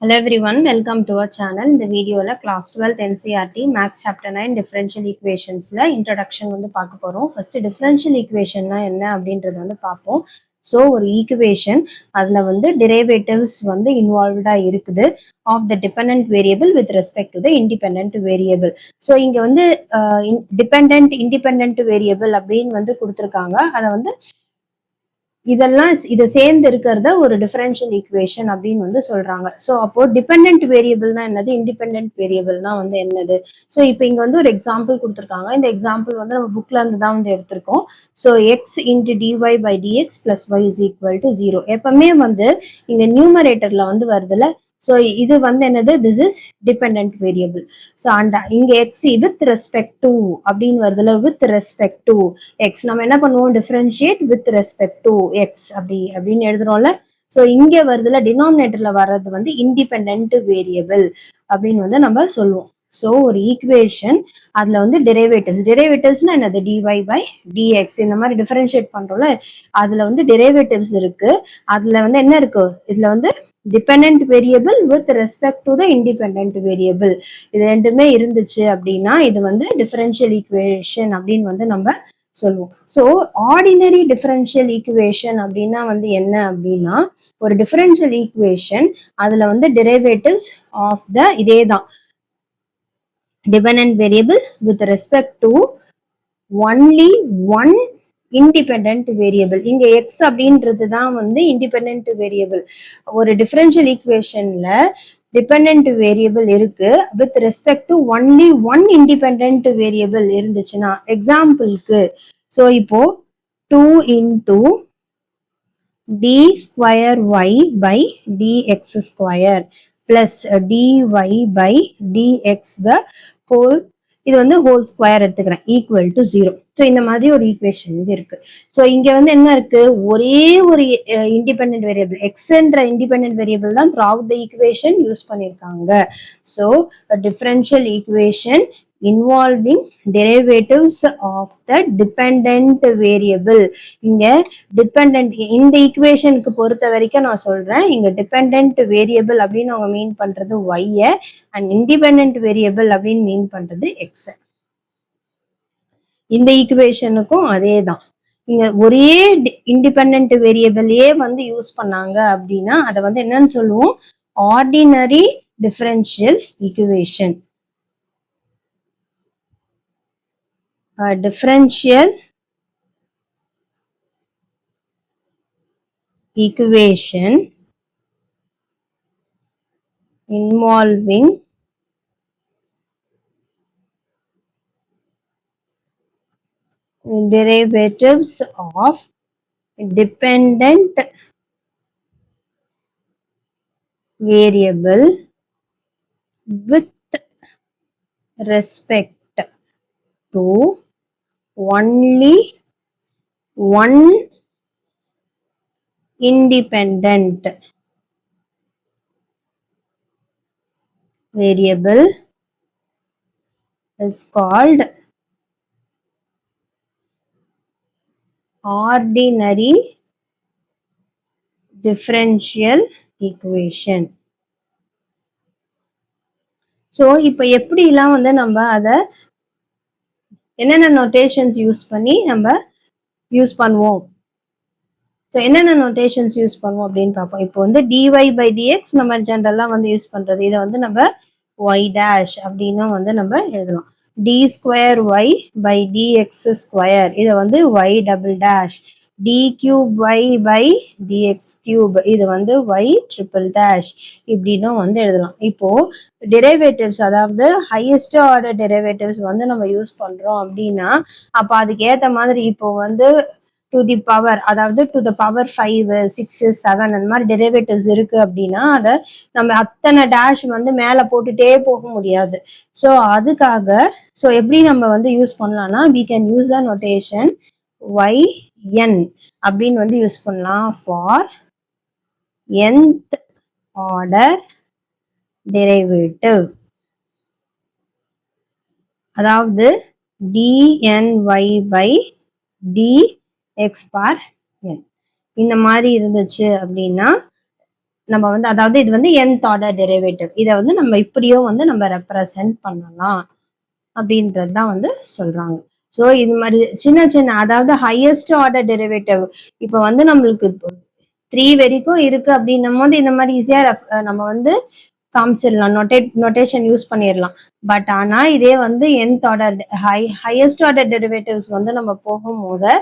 Hello everyone, welcome to our channel. இந்த வீடியோல class 12th NCERT Maths Chapter 9 Differential Equationsல introduction வந்து பார்க்க போறோம். First differential equationனா என்ன அப்படின்றது வந்து பார்ப்போம். ஸோ ஒரு ஈக்குவேஷன் அதில் வந்து derivatives வந்து இன்வால்வ்டா இருக்குது of the dependent variable with respect to the independent variable. So இங்க வந்து இண்டிபெண்ட் வேரியபிள் அப்படின்னு வந்து கொடுத்துருக்காங்க. அதை வந்து இதெல்லாம் இதை சேர்ந்து இருக்கிறத ஒரு டிஃபரன்ஷியல் ஈக்குவேஷன் அப்படின்னு வந்து சொல்றாங்க. ஸோ அப்போ டிபெண்ட் வேரியபிள்னா என்னது, இண்டிபெண்ட் வேரியபிள்னா வந்து என்னது. ஸோ இப்போ இங்க வந்து ஒரு எக்ஸாம்பிள் கொடுத்துருக்காங்க. இந்த எக்ஸாம்பிள் வந்து நம்ம புக்ல இருந்து தான் வந்து எடுத்திருக்கோம். So x into dy by dx plus y is equal to 0. எப்பவுமே வந்து இங்க நியூமரேட்டர்ல வந்து வருதுல, ஸோ இது வந்து என்னது, this is depend variable. So and இங்க எக்ஸ் வித் ரெஸ்பெக்ட் டு அப்படின்னு வருதுல, வித் ரெஸ்பெக்ட் டு எக்ஸ் நம்ம என்ன பண்ணுவோம், differentiate with respect to X அப்படின்னு எழுதுறோம்ல. ஸோ இங்க வருதுல, டினாமினேட்டர்ல வர்றது வந்து இண்டிபெண்ட் வேரியபிள் அப்படின்னு வந்து நம்ம சொல்லுவோம். ஸோ ஒரு ஈக்குவேஷன் அதுல வந்து டெரிவேட்டிவ்ஸ்னா என்னது, டிஒய் பை டிஎக்ஸ் இந்த மாதிரி டிஃபரன்ஷியேட் பண்றோம்ல, அதுல வந்து டெரிவேட்டிவ்ஸ் இருக்கு. அதுல வந்து என்ன இருக்கு, இதுல வந்து depend variable with respect to the independent variable இது ரெண்டுமே இருந்துச்சு அப்படின்னா இது வந்து டிஃபரன்ஷியல் ஈக்குவேஷன் அப்படின்னு வந்து நம்ம சொல்லுவோம். ஸோ ஆர்டினரி டிஃபரன்ஷியல் ஈக்குவேஷன் அப்படின்னா வந்து என்ன அப்படின்னா, ஒரு டிஃபரன்ஷியல் ஈக்குவேஷன் அதுல வந்து டெரிவேட்டிவ்ஸ் ஆஃப் த இதே தான் dependent variable with respect to only one independent variable. இங்க எக்ஸ் அப்படின்றது தான் வந்து இண்டிபெண்ட் வேரியபிள். ஒரு டிஃபரன்ஷியல் ஈக்குவேஷன்ல டிபெண்ட் வேரியபிள் இருக்கு with respect to only one independent variable இருந்துச்சுன்னா, எக்ஸாம்பிளுக்கு ஸோ இப்போ 2 into d square y by dx square plus dy by dx the whole, இது வந்து ஹோல் ஸ்கொயர் எடுத்துக்கிறேன், ஈக்குவல் டு 0. ஸோ இந்த மாதிரி ஒரு ஈக்குவேஷன் வந்து இருக்கு. ஸோ இங்க வந்து என்ன இருக்கு, ஒரே ஒரு இண்டிபெண்ட் வேரியபிள் எக்ஸ்ன்ற இண்டிபெண்ட் வேரியபிள் தான் throughout the equation use பண்ணியிருக்காங்க. So differential equation involving derivatives of the dependent variable. இங்க டிபெண்டன்ட் இந்த ஈக்குவேஷனுக்கு பொறுத்த வரைக்கும் நான் சொல்றேன், இங்க டிபெண்டன்ட் வேரியபிள் அப்படின்னு அவங்க மீன் பண்றது y அண்ட் இண்டிபெண்டன்ட் வேரியபிள் அப்படின்னு மீன் பண்றது x. இந்த ஈக்குவேஷனுக்கும் அதே தான். இங்க ஒரே இண்டிபெண்டன்ட் வேரியபிளையே வந்து யூஸ் பண்ணாங்க அப்படின்னா அதை வந்து என்னன்னு சொல்லுவோம், ordinary differential equation. Differential equation involving derivatives of dependent variable with respect to only one independent variable is called ordinary differential equation. So இப்போ எப்படிலாம் வந்து நம்ம அதை என்னென்ன நோட்டேஷன்ஸ் யூஸ் பண்ணி நம்ம யூஸ் பண்ணுவோம், ஸோ என்னென்ன நோட்டேஷன்ஸ் யூஸ் பண்ணுவோம் அப்படின்னு பார்ப்போம். இப்போ வந்து டிஒய் பை டிஎக்ஸ் நம்ம ஜென்ரலாக வந்து யூஸ் பண்ணுறது, இதை வந்து நம்ம ஒய் டேஷ் அப்படின்னா வந்து நம்ம எழுதலாம். D square y by dx square, இதை வந்து y double dash. D cube y by dx cube, இது வந்து ஒய் ட்ரிபிள் டேஷ் இப்படின்னும் வந்து எழுதலாம். இப்போ டெரிவேட்டிவ்ஸ், அதாவது ஹையஸ்ட் ஆர்டர் டெரிவேட்டிவ்ஸ் வந்து நம்ம யூஸ் பண்றோம் அப்படின்னா அப்போ அதுக்கு ஏற்ற மாதிரி இப்போ வந்து டு தி பவர், அதாவது டு த பவர் 5, 6, 7 அந்த மாதிரி டெரிவேட்டிவ்ஸ் இருக்கு அப்படின்னா அதை நம்ம அத்தனை டேஷ் வந்து மேலே போட்டுட்டே போக முடியாது. ஸோ அதுக்காக ஸோ எப்படி நம்ம வந்து யூஸ் பண்ணலாம்னா, we can use a notation yn அப்படின்னு வந்து யூஸ் பண்ணலாம் ஃபார் nth ஆர்டர் டெரிவேட்டிவ், அதாவது dny by dx பார் n இந்த மாதிரி இருந்துச்சு அப்படின்னா நம்ம வந்து அதாவது இது வந்து nth ஆர்டர் டெரிவேட்டிவ். இதை வந்து நம்ம இப்படியும் வந்து நம்ம ரெப்ரசன்ட் பண்ணலாம் அப்படின்றது தான் வந்து சொல்றாங்க. ஸோ இது மாதிரி சின்ன சின்ன அதாவது ஹையஸ்ட் ஆர்டர் டெரிவேட்டிவ் இப்போ வந்து நம்மளுக்கு 3 வரைக்கும் இருக்கு அப்படின்னும் போது இந்த மாதிரி ஈஸியா நம்ம வந்து காமிச்சிடலாம், நொட்டேஷன் யூஸ் பண்ணிடலாம். பட் ஆனா இதே வந்து nth order highest order derivatives வந்து நம்ம போகும்போது,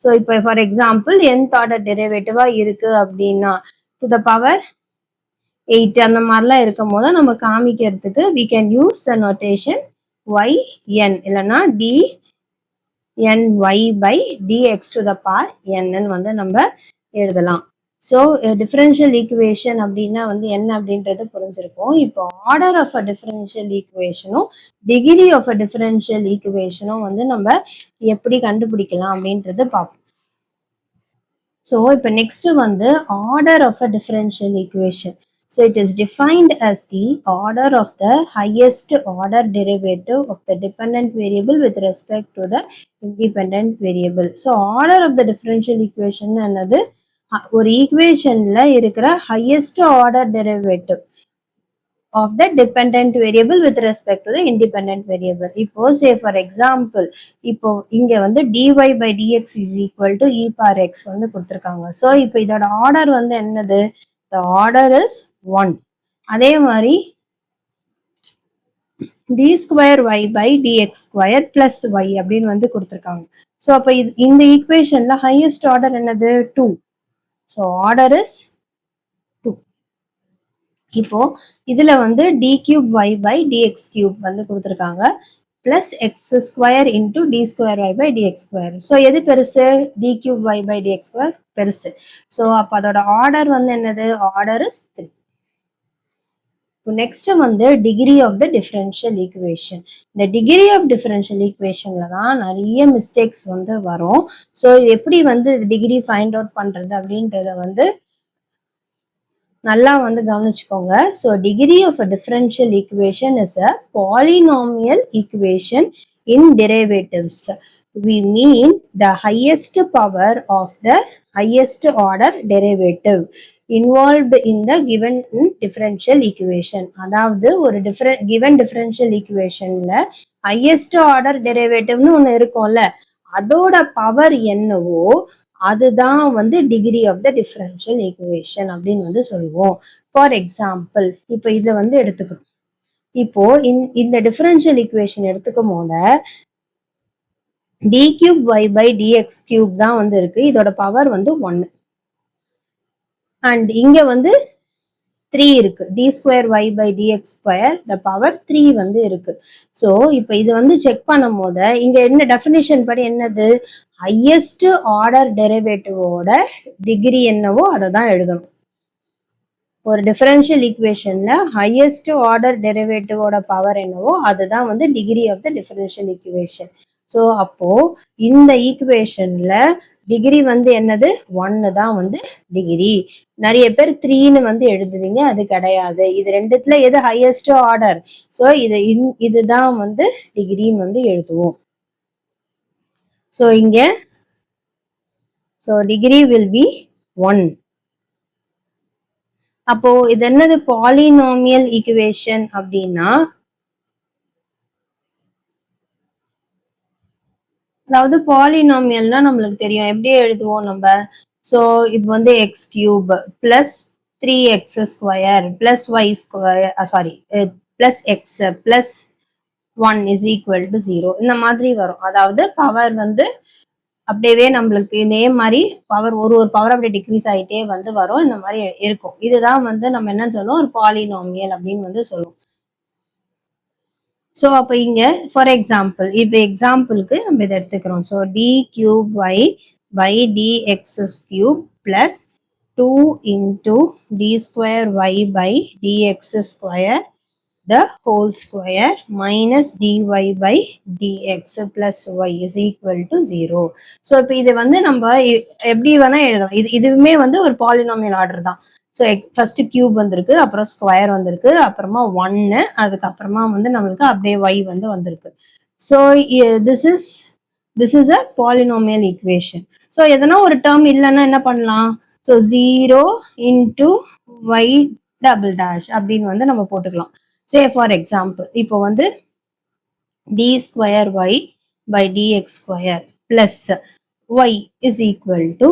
ஸோ இப்போ ஃபார் எக்ஸாம்பிள் nth ஆர்டர் டெரிவேட்டிவா இருக்கு அப்படின்னா டு த பவர் 8 அந்த மாதிரிலாம் இருக்கும் போது நம்ம காமிக்கிறதுக்கு we can use the notation yn இல்லைன்னா dny by dx to the power n வந்து நம்ம எழுதலாம். ஸோ டிஃபரன்ஷியல் ஈக்குவேஷன் அப்படின்னா வந்து என்ன அப்படின்றது புரிஞ்சிருக்கும். இப்போ ஆர்டர் ஆஃப் அ டிஃபரன்ஷியல் ஈக்குவேஷனும் டிகிரி ஆஃப் அ டிஃபரன்ஷியல் ஈக்குவேஷனும் வந்து நம்ம எப்படி கண்டுபிடிக்கலாம் அப்படின்றது பார்ப்போம். ஸோ இப்போ நெக்ஸ்ட் வந்து order of a differential equation. So it is defined as the order of the highest order derivative of the dependent variable with respect to the independent variable. So order of the differential equation என்னது ஒரு ஈக்குவேஷன்ல இருக்கிற highest order derivative of the dependent variable with respect to the independent variable. இப்போ say for example இப்போ இங்க வந்து dy by dx is equal to e power x வந்து கொடுத்திருக்காங்க. So இப்போ இதோட ஆர்டர் வந்து என்னது? the order is 1. அதே மாதிரி d square y by dx square plus y அப்படின்னு வந்து கொடுத்திருக்காங்க. ஸோ அப்போ இந்த ஈக்குவேஷன்ல ஹையஸ்ட் ஆர்டர் என்னது? 2. So order is 2. இப்போ இதுல வந்து d cube y by dx cube வந்து கொடுத்திருக்காங்க plus x square into d square y by dx square. So எது பெருசு? d cube y by dx square பெருசு. ஸோ அப்போ அதோட ஆர்டர் வந்து என்னது? Order is 3. நெக்ஸ்ட் வந்து degree of the differential equation. இந்த டிகிரி ஆஃப் டிஃபரன்ஷியல் ஈக்குவேஷன்ல தான் நிறைய மிஸ்டேக்ஸ் வந்து வரும். ஸோ எப்படி வந்து டிகிரி ஃபைண்ட் அவுட் பண்றது அப்படின்றத வந்து நல்லா வந்து கவனிச்சுக்கோங்க. So degree of a differential equation is a polynomial equation in derivatives. We mean the highest power of the highest order derivative involved in the given differential equation. அதாவது ஒரு given differential equationல highest order derivativeனு ஒன்று இருக்கும்ல, அதோட power என்னவோ அதுதான் வந்து degree of the differential equation அப்படின்னு வந்து சொல்லுவோம். ஃபார் எக்ஸாம்பிள் இப்போ இதை வந்து எடுத்துக்கணும். இப்போ இந்த டிஃபரன்ஷியல் ஈக்குவேஷன் எடுத்துக்கும் போது d cube y by dx cube தான் வந்து இருக்கு. இதோட பவர் வந்து 1. அண்ட் இங்க வந்து 3 இருக்கு. d square y by dx square the power 3 வந்து இருக்கு. ஸோ இப்போ இது வந்து செக் பண்ணும் போது இங்க என்ன டெஃபினிஷன் படி என்னது? ஹையஸ்ட் ஆர்டர் டெரிவேட்டிவோட டிகிரி என்னவோ அதை தான் எழுதணும். ஒரு டிஃபரன்ஷியல் ஈக்குவேஷன்ல ஹையஸ்ட் ஆர்டர் டெரிவேட்டிவோட பவர் என்னவோ அதுதான் வந்து degree of the differential equation. So அப்போ இந்த ஈக்குவேஷன்ல டிகிரி வந்து என்னது? 1 தான் வந்து டிகிரி. நிறைய பேர் 3ன்னு வந்து எழுதுவீங்க, அது கிடையாது. இது ரெண்டுத்துல எது ஹையஸ்ட் ஆர்டர்? ஸோ இதுதான் வந்து டிகிரின்னு வந்து எழுதுவோம். ஸோ இங்க ஸோ டிகிரி வில் பி 1. அப்போ இது என்னது? பாலினாமியல் ஈக்குவேஷன் அப்படின்னா அதாவது பாலினாமியல்னா நம்மளுக்கு தெரியும் எப்படி எழுதுவோம் நம்ம. ஸோ இப்போ வந்து x cube plus 3x square plus y square sorry plus x plus 1 is equal to 0 இந்த மாதிரி வரும். அதாவது பவர் வந்து அப்படியே நம்மளுக்கு இதே மாதிரி பவர் ஒரு பவர் அப்படியே டிக்ரீஸ் ஆகிட்டே வந்து வரும். இந்த மாதிரி இருக்கும். இதுதான் வந்து நம்ம என்ன சொல்லுவோம்? ஒரு பாலினாமியல் அப்படின்னு வந்து சொல்லுவோம். ஸோ அப்போ இங்க ஃபார் எக்ஸாம்பிள் இப்போ எக்ஸாம்பிளுக்கு நம்ம இதை எடுத்துக்கிறோம். So d cube y by dx cube plus 2 into d square y by dx square the whole square minus dy by dx plus y is equal to 0. So இப்போ இது வந்து நம்ம எப்படி வேணா எழுதலாம். இதுவுமே வந்து ஒரு பாலினாமியல் ஆர்டர் தான். ஸோ ஃபர்ஸ்ட் கியூப் வந்திருக்கு, அப்புறம் ஸ்கொயர் வந்திருக்கு, அப்புறமா 1, அதுக்கப்புறமா வந்து நம்மளுக்கு அப்படியே y வந்து வந்திருக்கு. So this is a polynomial equation. So எதனா ஒரு டேர்ம் இல்லைன்னா என்ன பண்ணலாம்? So 0 into y double dash அப்படின்னு வந்து நம்ம போட்டுக்கலாம். சே ஃபார் எக்ஸாம்பிள் இப்போ வந்து d square y by dx square plus y is equal to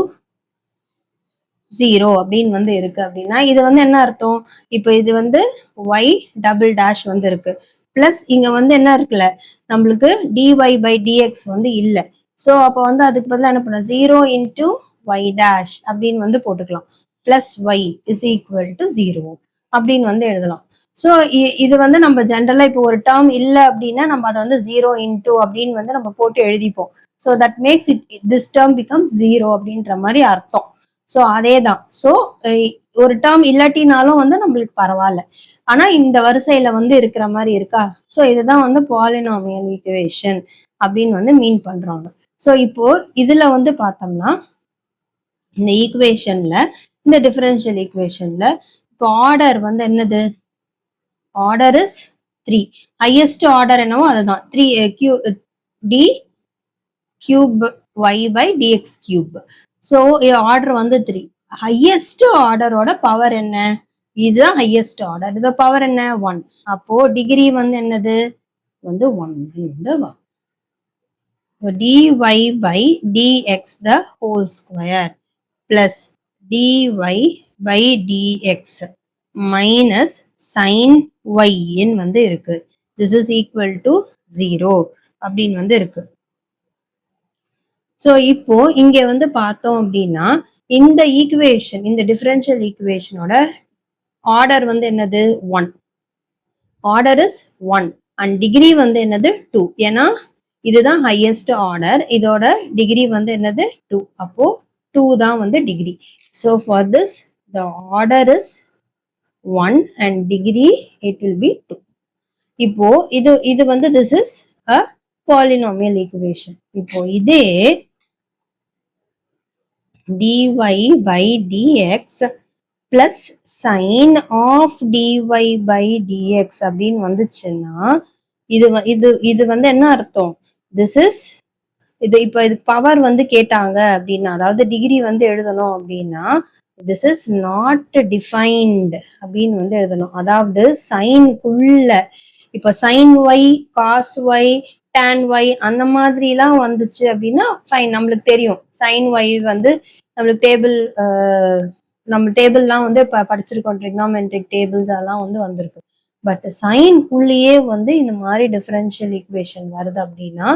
0 அப்படின்னு வந்து இருக்கு அப்படின்னா இது வந்து என்ன அர்த்தம்? இப்போ இது வந்து y டபுள் டேஷ் வந்து இருக்கு பிளஸ் இங்க வந்து என்ன இருக்குல்ல நம்மளுக்கு dy பை dx வந்து இல்லை. ஸோ அப்போ வந்து அதுக்கு பதிலாக என்ன பண்ண 0 இன்டூ ஒய் டேஷ் அப்படின்னு வந்து போட்டுக்கலாம். Plus y is equal to 0 அப்படின்னு வந்து எழுதலாம். ஸோ இது வந்து நம்ம ஜென்ரலா இப்போ ஒரு டேர்ம் இல்லை அப்படின்னா நம்ம அதை வந்து 0 இன்டூ அப்படின்னு வந்து நம்ம போட்டு எழுதிப்போம். So that makes it this term become 0 அப்படின்ற மாதிரி அர்த்தம். ஸோ அதே தான். ஸோ ஒரு டேர்ம் இல்லாட்டினாலும் வந்து நம்மளுக்கு பரவாயில்ல. ஆனா இந்த வரிசையில வந்து இருக்கிற மாதிரி இருக்கா. ஸோ இதுதான் வந்து பாலினாமியல் ஈக்குவேஷன் அப்படின்னு வந்து மீன் பண்றாங்க. ஸோ இப்போ இதுல வந்து பார்த்தோம்னா இந்த ஈக்குவேஷன்ல இந்த டிஃபரன்ஷியல் ஈக்குவேஷன்ல இப்போ ஆர்டர் வந்து என்னது? Order is 3. ஹையஸ்ட் ஆர்டர் என்னவோ அதுதான் 3 d cube y by dx cube. So order வந்து 3. ஹையஸ்ட் ஆர்டரோட பவர் என்ன? இதுதான் ஹையஸ்ட் ஆர்டர். இதோட பவர் என்ன? 1. அப்போ டிகிரி வந்து என்னது? வந்து 1 வந்து dy by dx the whole square plus dy by dx minus sin y வந்து இருக்கு. This is equal to 0 அப்படின்னு வந்து இருக்கு. ஸோ இப்போ இங்க வந்து பார்த்தோம் அப்படின்னா இந்த ஈக்குவேஷன் இந்த டிஃபரன்ஷியல் ஈக்குவேஷனோட ஆர்டர் வந்து என்னது? 1. ஆர்டர் இஸ் 1 அண்ட் டிகிரி வந்து என்னது? 2. ஏன்னா இதுதான் ஹையஸ்ட் ஆர்டர். இதோட டிகிரி வந்து என்னது? 2. அப்போ 2 தான் வந்து degree. So for this the order is 1 and degree it will be 2. இப்போ இது வந்து this is a polynomial equation. இப்போ இதே dy by dx plus sin of dy by dx அப்படின்னு வந்துச்சுன்னா இது வந்து என்ன அர்த்தம்? திஸ் இஸ் இப்போ இது பவர் வந்து கேட்டாங்க அப்படின்னா அதாவது டிகிரி வந்து எழுதணும் அப்படின்னா திஸ் இஸ் நாட் டிஃபைன்டு அப்படின்னு வந்து எழுதணும். அதாவது சைனுக்குள்ள இப்போ sine y cos y tan y அந்த மாதிரிலாம் வந்துச்சு அப்படின்னா ஃபைன், நம்மளுக்கு தெரியும் சைன் ஒய் வந்து நம்மளுக்கு நம்ம டேபிள்லாம் வந்து படிச்சிருக்கோம், ட்ரிக்னாமெட்ரிக் டேபிள்ஸ் அதெல்லாம் வந்து வந்திருக்கு. பட் சைனுக்குள்ளேயே வந்து இந்த மாதிரி டிஃபரன்ஷியல் ஈக்குவேஷன் வருது அப்படின்னா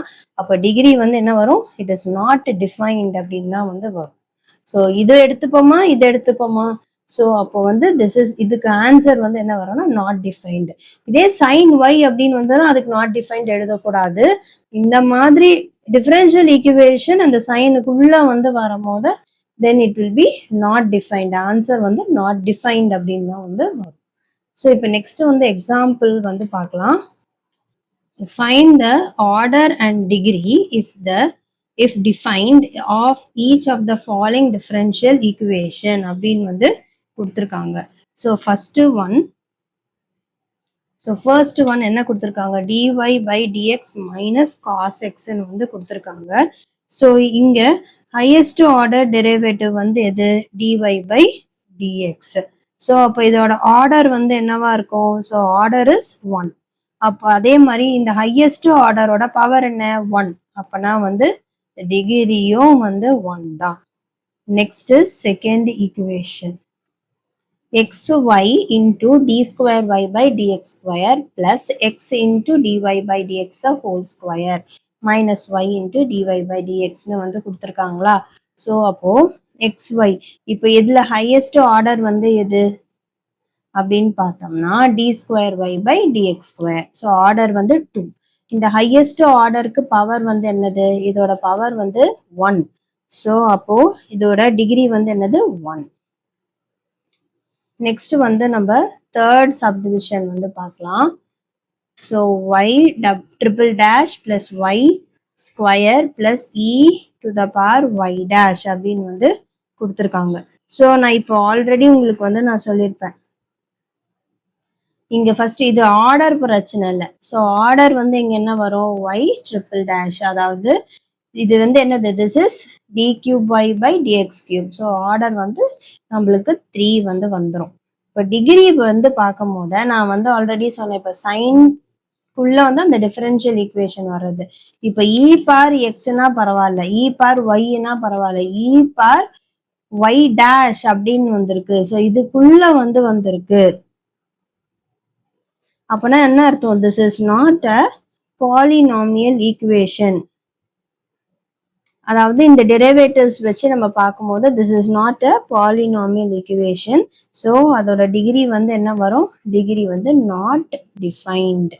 அப்போ டிகிரி வந்து என்ன வரும்? இட் இஸ் நாட் டிஃபைன்ட் அப்படின்னு தான் வந்து வரும். ஸோ இதை எடுத்துப்போமா? ஸோ அப்போ வந்து இதுக்கு ஆன்சர் வந்து என்ன வரும்னா நாட் டிஃபைன்டு. இதே சைன் ஒய் அப்படின்னு வந்ததுன்னா அதுக்கு நாட் டிஃபைன்ட் எழுதக்கூடாது. இந்த மாதிரி டிஃபரன்ஷியல் ஈக்குவேஷன் அந்த சைனுக்குள்ள வந்து வரும்போது then it will be not defined. Answer வந்து நாட் டிஃபைன்ட் அப்படின்னு தான் வந்து வரும். ஸோ இப்போ நெக்ஸ்ட் வந்து எக்ஸாம்பிள் வந்து பார்க்கலாம். So find the order and degree if defined of each of the following differential equation அப்படின்னு வந்து கொடுத்துருக்காங்க. ஸோ ஃபர்ஸ்ட் ஒன் என்ன கொடுத்துருக்காங்க? dy by dx minus cos x வந்து கொடுத்துருக்காங்க. ஸோ இங்க ஹையஸ்ட் ஆர்டர் டெரிவேட்டிவ் வந்து எது? dy by dx. ஸோ அப்போ இதோட ஆர்டர் வந்து என்னவா இருக்கும்? So order is 1. அப்போ அதே மாதிரி இந்த ஹையஸ்ட் ஆர்டரோட பவர் என்ன? 1. அப்பனா வந்து டிகிரியும் வந்து 1 தான். Next second equation xy into d square y by dx square plus x into dy by dx the whole square minus y into dy by dx னு வந்து கொடுத்துருக்காங்களா? ஸோ அப்போ xy இப்போ இதுல ஹையஸ்ட் ஆர்டர் வந்து எது அப்படின்னு பார்த்தோம்னா d square y by dx square. So order வந்து 2. இந்த ஹையஸ்ட் ஆர்டருக்கு பவர் வந்து என்னது? இதோட பவர் வந்து 1. ஸோ அப்போ இதோட டிகிரி வந்து என்னது? 1. நெக்ஸ்ட் வந்து நம்ம தேர்ட் சப்டிவிஷன் வந்து பார்க்கலாம். So y triple dash plus y square plus e to the power y dash அப்படின்னு வந்து கொடுத்துருக்காங்க. ஸோ நான் இப்போ ஆல்ரெடி உங்களுக்கு வந்து நான் சொல்லியிருப்பேன் இங்க ஃபர்ஸ்ட் இது ஆர்டர் பிரச்சனை இல்லை. ஸோ ஆர்டர் வந்து இங்க என்ன வரும்? Y triple dash. அதாவது இது வந்து என்னது? This is d cube y by dx cube. So order வந்து நம்மளுக்கு 3 வந்து வந்துடும். இப்போ டிகிரி வந்து பார்க்கும் போது நான் வந்து ஆல்ரெடி சொன்னேன், இப்போ சைன்குள்ள வந்து அந்த டிஃபரன்ஷியல் ஈக்குவேஷன் வர்றது. இப்போ இ பார் எக்ஸ்னா பரவாயில்ல, இ பார் ஒய்னா பரவாயில்ல, இ பார் ஒய் டேஷ் அப்படின்னு வந்திருக்கு. ஸோ இதுக்குள்ள வந்து வந்திருக்கு. அப்பனா என்ன அர்த்தம்? This is not a polynomial equation. அதாவது இந்த டெரிவேட்டிவ்ஸ் வச்சு நம்ம பார்க்கும்போது this is not a polynomial equation. So அதோட டிகிரி வந்து என்ன வரும்? டிகிரி வந்து நாட் டிஃபைன்டு.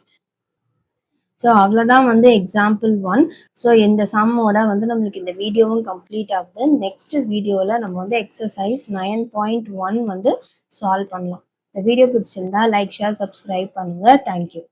ஸோ அவ்வளோதான் வந்து எக்ஸாம்பிள் 1. ஸோ இந்த சம்மோட வந்து நம்மளுக்கு இந்த வீடியோவும் கம்ப்ளீட் ஆகுது. நெக்ஸ்ட் வீடியோவில் நம்ம வந்து எக்ஸசைஸ் 9.1 வந்து சால்வ் பண்ணலாம். இந்த வீடியோ பிடிச்சிருந்தா லைக், ஷேர், சப்ஸ்கிரைப் பண்ணுங்க. தேங்க்யூ.